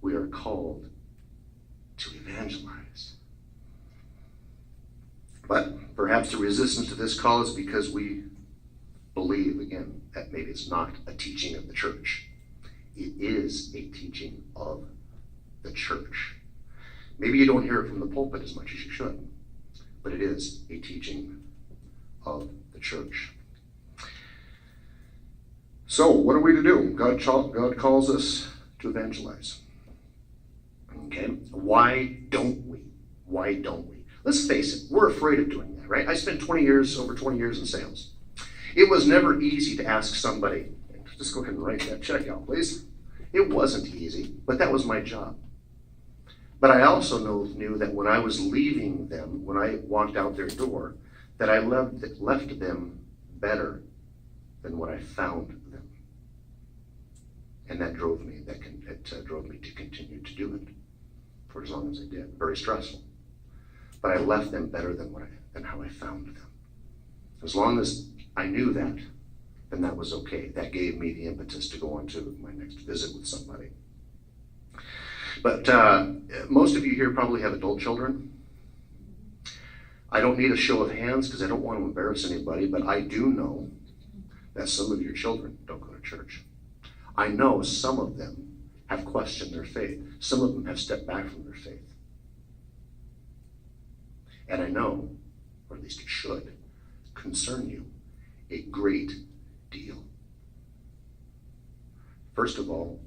we are called to evangelize. But perhaps the resistance to this call is because we believe, again, that maybe it's not a teaching of the church. It is a teaching of the church. Maybe you don't hear it from the pulpit as much as you should, but it is a teaching of the church. So, what are we to do? God calls us to evangelize. Okay, why don't we? Why don't we? Let's face it, we're afraid of doing that, right? I spent over 20 years in sales. It was never easy to ask somebody, just go ahead and write that check out, please. It wasn't easy, but that was my job. But I also knew that when I was leaving them, when I walked out their door, that I left them better than what I found them. And that drove me to continue to do it for as long as I did. Very stressful. But I left them better than how I found them. As long as I knew that, then that was okay. That gave me the impetus to go on to my next visit with somebody. But most of you here probably have adult children. I don't need a show of hands because I don't want to embarrass anybody, but I do know that some of your children don't go to church. I know some of them have questioned their faith. Some of them have stepped back from their faith. And I know, or at least it should, concern you a great deal. First of all,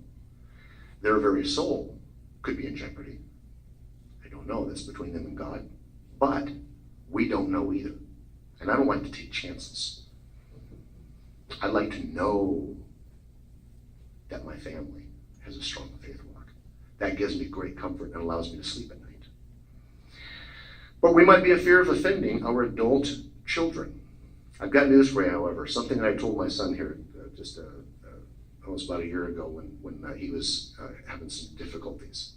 their very soul could be in jeopardy. I don't know, that's between them and God. But we don't know either. And I don't like to take chances. I like to know that my family has a strong faith walk. That gives me great comfort and allows me to sleep at night. But we might be in fear of offending our adult children. I've got news for you, however, something that I told my son here almost about a year ago when he was having some difficulties.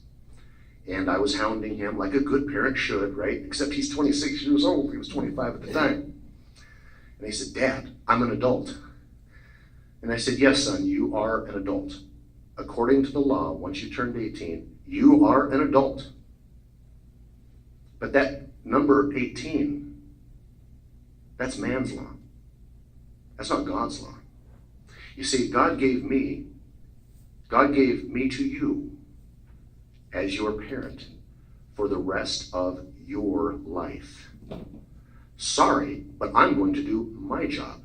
And I was hounding him like a good parent should, right? Except he's 26 years old. He was 25 at the time. And he said, "Dad, I'm an adult." And I said, "Yes, son, you are an adult. According to the law, once you turned 18, you are an adult. But that number 18, that's man's law. That's not God's law. You see, God gave me to you as your parent for the rest of your life. Sorry, but I'm going to do my job."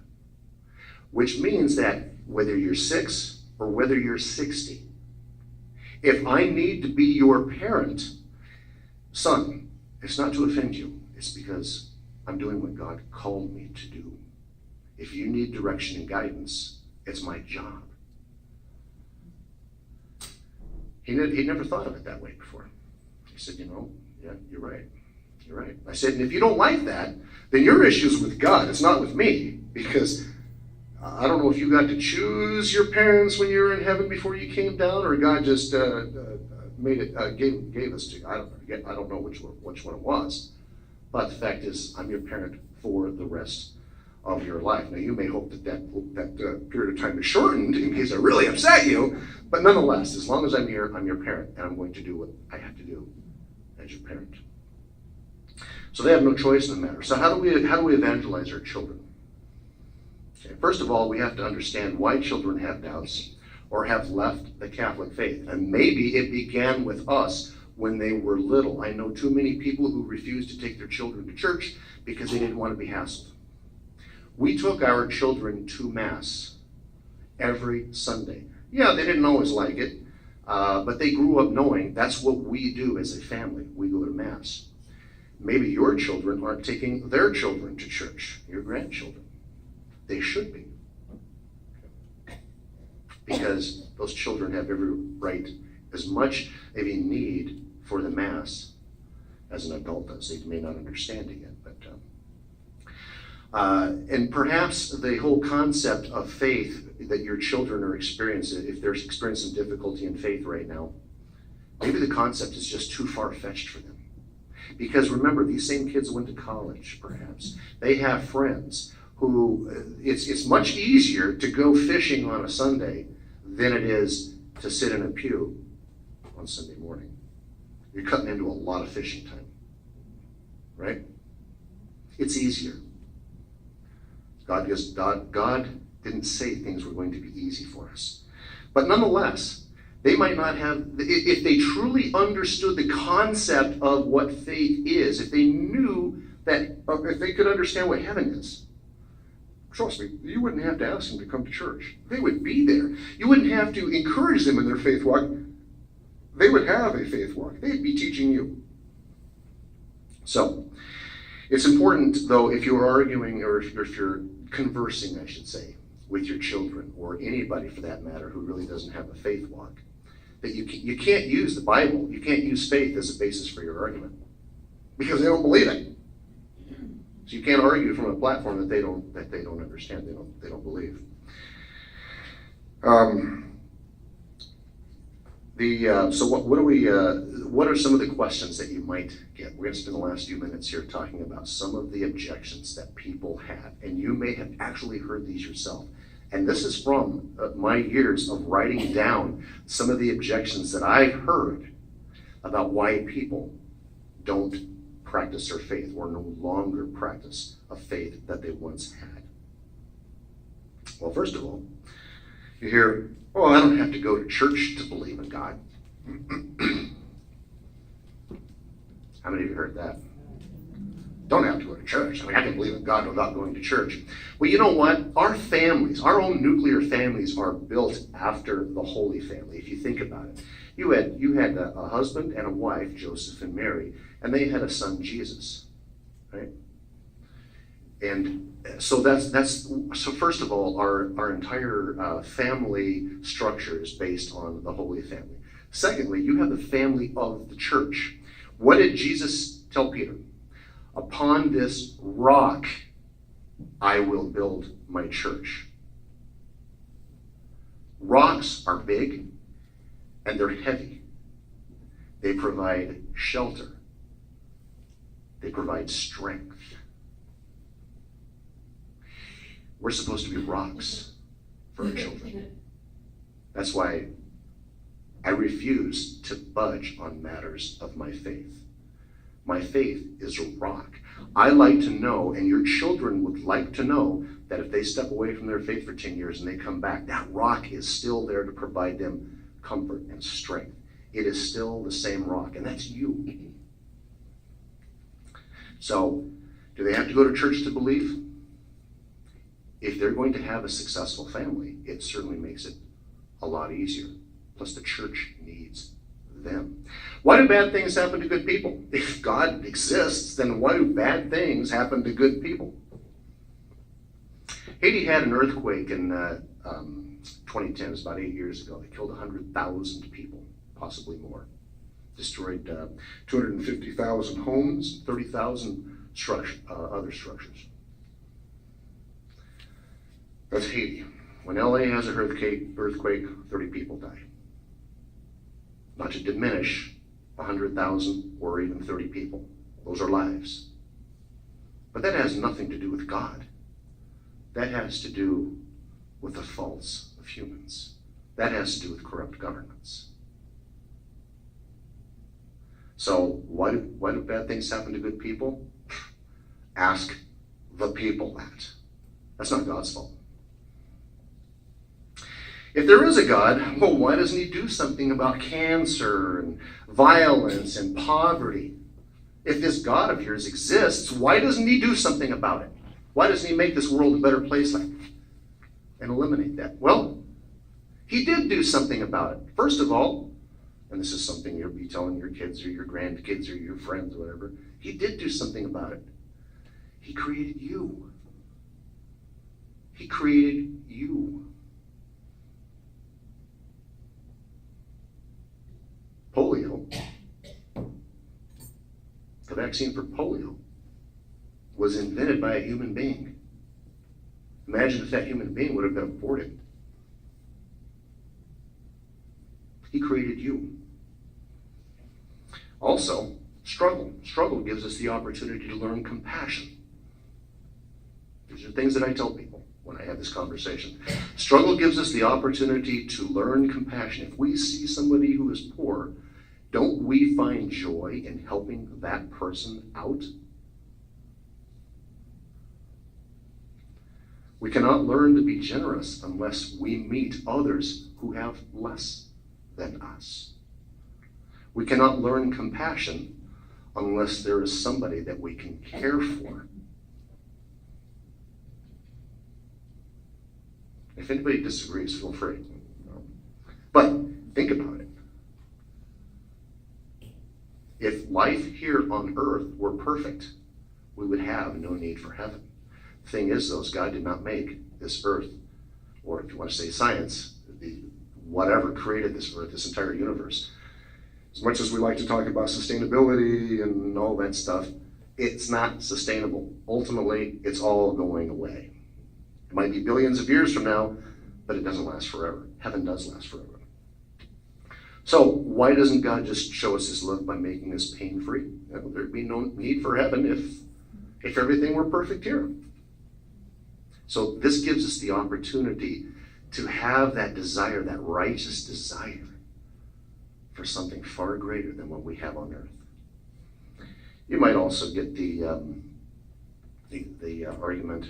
Which means that whether you're 6 or whether you're 60, if I need to be your parent, son, it's not to offend you. It's because I'm doing what God called me to do. If you need direction and guidance, it's my job. He never thought of it that way before. He said, yeah, you're right. You're right. I said, and if you don't like that, then your issue's with God. It's not with me, because I don't know if you got to choose your parents when you were in heaven before you came down, or God just gave us to you. I don't know which one it was. But the fact is, I'm your parent for the rest of your life. Now, you may hope that period of time is shortened in case I really upset you, but nonetheless, as long as I'm here, I'm your parent, and I'm going to do what I have to do as your parent. So they have no choice in the matter. So how do we evangelize our children? Okay, first of all, we have to understand why children have doubts or have left the Catholic faith. And maybe it began with us when they were little. I know too many people who refused to take their children to church because they didn't want to be hassled. We took our children to Mass every Sunday. Yeah, they didn't always like it, but they grew up knowing that's what we do as a family. We go to Mass. Maybe your children aren't taking their children to church, your grandchildren. They should be. Because those children have every right, as much of a need for the Mass as an adult does. They may not understand it yet, but and perhaps the whole concept of faith that your children are experiencing, if they're experiencing difficulty in faith right now, maybe the concept is just too far-fetched for them. Because remember, these same kids went to college, perhaps. They have friends who, it's much easier to go fishing on a Sunday than it is to sit in a pew on Sunday morning. You're cutting into a lot of fishing time, right? It's easier. God didn't say things were going to be easy for us. But nonetheless, they might not have, if they truly understood the concept of what faith is, if they knew that, if they could understand what heaven is, trust me, you wouldn't have to ask them to come to church. They would be there. You wouldn't have to encourage them in their faith walk. They would have a faith walk. They'd be teaching you. So, it's important, though, if you're arguing, or if you're conversing, I should say, with your children, or anybody for that matter who really doesn't have a faith walk, that you can't use the Bible, you can't use faith as a basis for your argument, because they don't believe it. So you can't argue from a platform that they don't understand, they don't believe. So what are some of the questions that you might get? We're going to spend the last few minutes here talking about some of the objections that people have, and you may have actually heard these yourself. And this is from my years of writing down some of the objections that I've heard about why people don't practice their faith, or no longer practice a faith that they once had. Well, first of all, you hear, "Oh, I don't have to go to church to believe in God." How many of you heard that? Don't have to go to church. I mean, I can believe in God without going to church. Well, you know what? Our families, our own nuclear families, are built after the Holy Family, if you think about it. You had a husband and a wife, Joseph and Mary, and they had a son, Jesus, right? And so so first of all, our entire family structure is based on the Holy Family. Secondly, you have the family of the church. What did Jesus tell Peter? "Upon this rock I will build my church." Rocks are big and they're heavy. They provide shelter. They provide strength. We're supposed to be rocks for our children. That's why I refuse to budge on matters of my faith. My faith is a rock. I like to know, and your children would like to know, that if they step away from their faith for 10 years and they come back, that rock is still there to provide them comfort and strength. It is still the same rock, and that's you. So, do they have to go to church to believe? If they're going to have a successful family, it certainly makes it a lot easier. Plus, the church needs them. Why do bad things happen to good people? If God exists, then why do bad things happen to good people? Haiti had an earthquake in 2010, it was about 8 years ago. It killed 100,000 people, possibly more. Destroyed 250,000 homes, 30,000 other structures. That's Haiti. When LA has an earthquake, 30 people die. Not to diminish 100,000 or even 30 people. Those are lives. But that has nothing to do with God. That has to do with the faults of humans. That has to do with corrupt governments. So why do bad things happen to good people? Ask the people that. That's not God's fault. If there is a God, well, why doesn't he do something about cancer and violence and poverty? If this God of yours exists, why doesn't he do something about it? Why doesn't he make this world a better place and eliminate that? Well, he did do something about it. First of all, and this is something you'll be telling your kids or your grandkids or your friends or whatever, he did do something about it. He created you. He created you. Polio, the vaccine for polio, was invented by a human being. Imagine if that human being would have been aborted. He created you. Also, struggle. Struggle gives us the opportunity to learn compassion. These are things that I tell people when I have this conversation. Struggle gives us the opportunity to learn compassion. If we see somebody who is poor, don't we find joy in helping that person out? We cannot learn to be generous unless we meet others who have less than us. We cannot learn compassion unless there is somebody that we can care for. If anybody disagrees, feel free. But think about it. If life here on earth were perfect, we would have no need for heaven. The thing is, though, God did not make this earth, or if you want to say science, whatever created this earth, this entire universe. As much as we like to talk about sustainability and all that stuff, it's not sustainable. Ultimately, it's all going away. It might be billions of years from now, but it doesn't last forever. Heaven does last forever. So why doesn't God just show us his love by making us pain-free? There'd be no need for heaven if everything were perfect here. So this gives us the opportunity to have that desire, that righteous desire for something far greater than what we have on earth. You might also get the argument,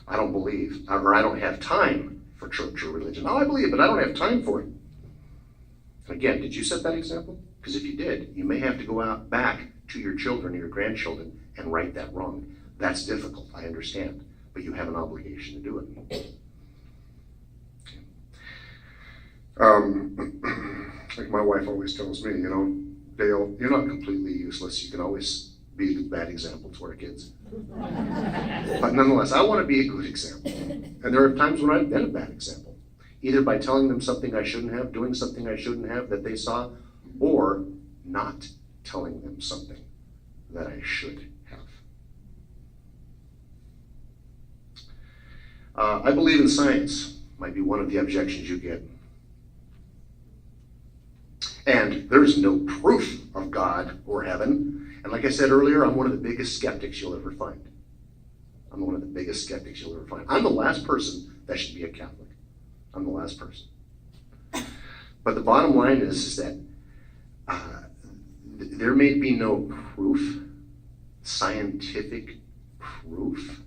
I don't believe, or I don't have time for church or religion. Oh, I believe, but I don't have time for it. And again, did you set that example? Because if you did, you may have to go out back to your children or your grandchildren and right that wrong. That's difficult, I understand, but you have an obligation to do it. Like my wife always tells me, Dale, you're not completely useless. You can always be a bad example to our kids. But nonetheless, I want to be a good example. And there are times when I've been a bad example, either by telling them something I shouldn't have, doing something I shouldn't have that they saw, or not telling them something that I should have. I believe in science, might be one of the objections you get. And there's no proof of God or heaven. And like I said earlier, I'm one of the biggest skeptics you'll ever find. I'm one of the biggest skeptics you'll ever find. I'm the last person that should be a Catholic. I'm the last person. But the bottom line is that there may be no proof, scientific proof,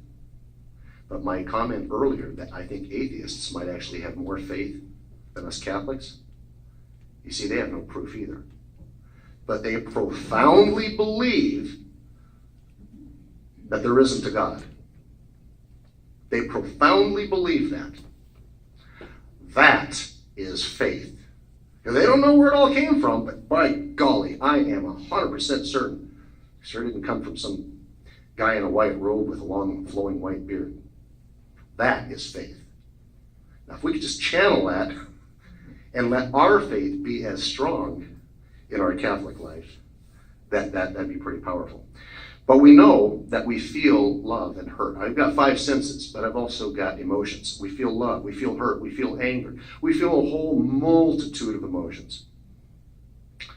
but my comment earlier that I think atheists might actually have more faith than us Catholics, you see, they have no proof either. But they profoundly believe that there isn't a God. They profoundly believe that. That is faith. And they don't know where it all came from, but by golly, I am 100% certain it sure didn't come from some guy in a white robe with a long flowing white beard. That is faith. Now, if we could just channel that and let our faith be as strong in our Catholic life, that'd be pretty powerful. But we know that we feel love and hurt. I've got 5 senses, but I've also got emotions. We feel love, we feel hurt, we feel anger. We feel a whole multitude of emotions.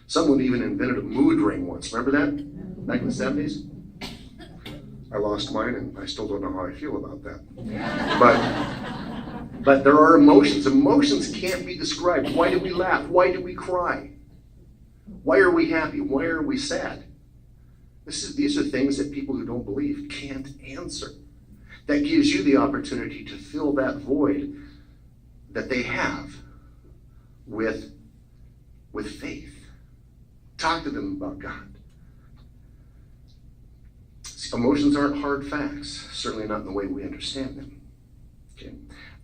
Someone even invented a mood ring once. Remember that? Back in the 70s? I lost mine, and I still don't know how I feel about that. But there are emotions. Emotions can't be described. Why do we laugh? Why do we cry? Why are we happy? Why are we sad? These are things that people who don't believe can't answer. That gives you the opportunity to fill that void that they have with faith. Talk to them about God. See, emotions aren't hard facts, certainly not in the way we understand them. Okay?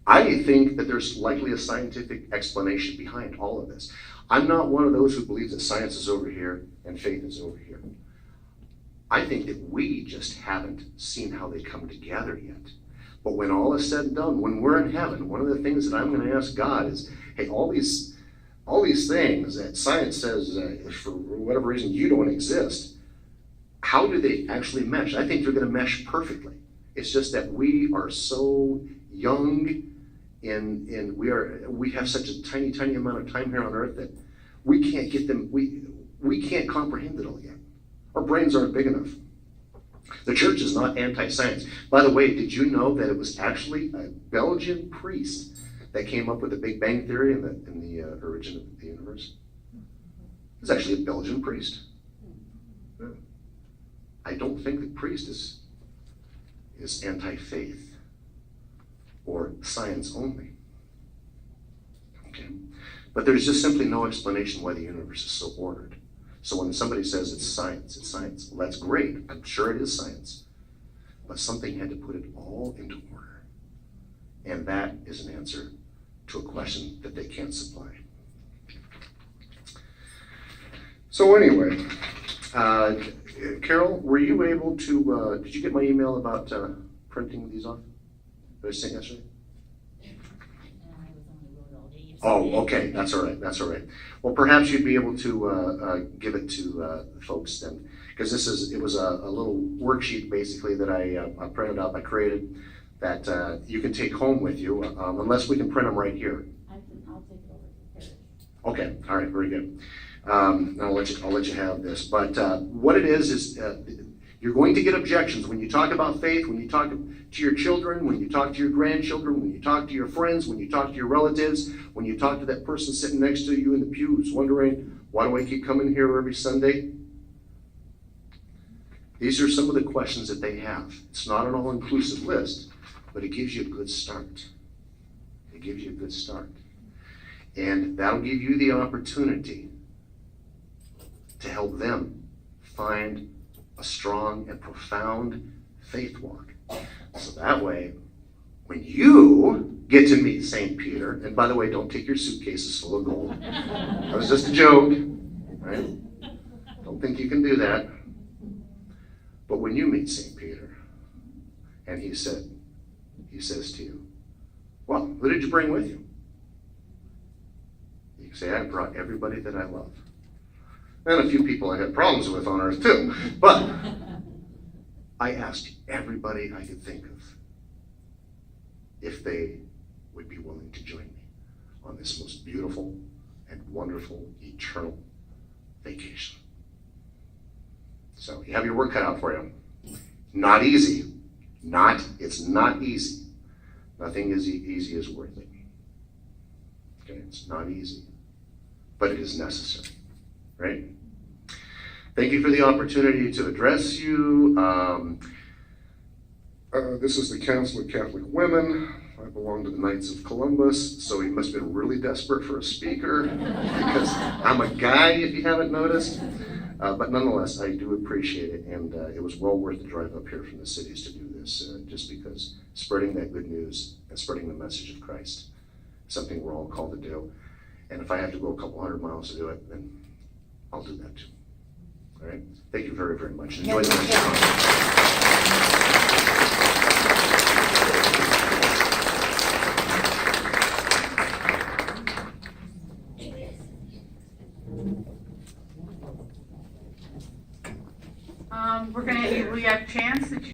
I think that there's likely a scientific explanation behind all of this. I'm not one of those who believes that science is over here and faith is over here. I think that we just haven't seen how they come together yet. But when all is said and done, when we're in heaven, one of the things that I'm going to ask God is, hey, all these things that science says, for whatever reason, you don't exist, how do they actually mesh? I think they're going to mesh perfectly. It's just that we are so young and we have such a tiny amount of time here on earth that we can't get them, we can't comprehend it all yet. Our brains aren't big enough. The church is not anti-science. By the way, did you know that it was actually a Belgian priest that came up with the Big Bang Theory and the origin of the universe? He's actually a Belgian priest. Yeah. I don't think the priest is anti-faith or science only. Okay? But there's just simply no explanation why the universe is so ordered. So when somebody says it's science, it's science. Well, that's great. I'm sure it is science. But something had to put it all into order. And that is an answer to a question that they can't supply. So anyway, Carol, were you able to, did you get my email about printing these off? Did I send yesterday? Oh, okay, that's all right, that's all right. Well, perhaps you'd be able to give it to the folks then, because it was a little worksheet basically that I printed up, I created, that you can take home with you, unless we can print them right here. I'll take it over to Paris. Okay, all right, very good. I'll let you have this. But what it is you're going to get objections when you talk about faith, when you talk to your children, when you talk to your grandchildren, when you talk to your friends, when you talk to your relatives, when you talk to that person sitting next to you in the pews wondering, why do I keep coming here every Sunday? These are some of the questions that they have. It's not an all-inclusive list, but it gives you a good start. It gives you a good start. And that'll give you the opportunity to help them find a strong and profound faith walk. So that way, when you get to meet St. Peter, and by the way, don't take your suitcases full of gold. That was just a joke, right? Don't think you can do that. But when you meet St. Peter, and he says to you, well, who did you bring with you? You can say, I brought everybody that I love. And a few people I had problems with on earth too. But I asked everybody I could think of if they would be willing to join me on this most beautiful and wonderful eternal vacation. So you have your work cut out for you. Not easy. It's not easy. Nothing as easy as worth it. Okay, it's not easy. But it is necessary. Right? Thank you for the opportunity to address you. This is the Council of Catholic Women. I belong to the Knights of Columbus, so he must have been really desperate for a speaker because I'm a guy, if you haven't noticed. But nonetheless, I do appreciate it, and it was well worth the drive up here from the cities to do this, just because spreading that good news and spreading the message of Christ is something we're all called to do. And if I have to go a couple hundred miles to do it, then I'll do that too. All right? Thank you very, very much. Enjoy the rest of your We have Chance that you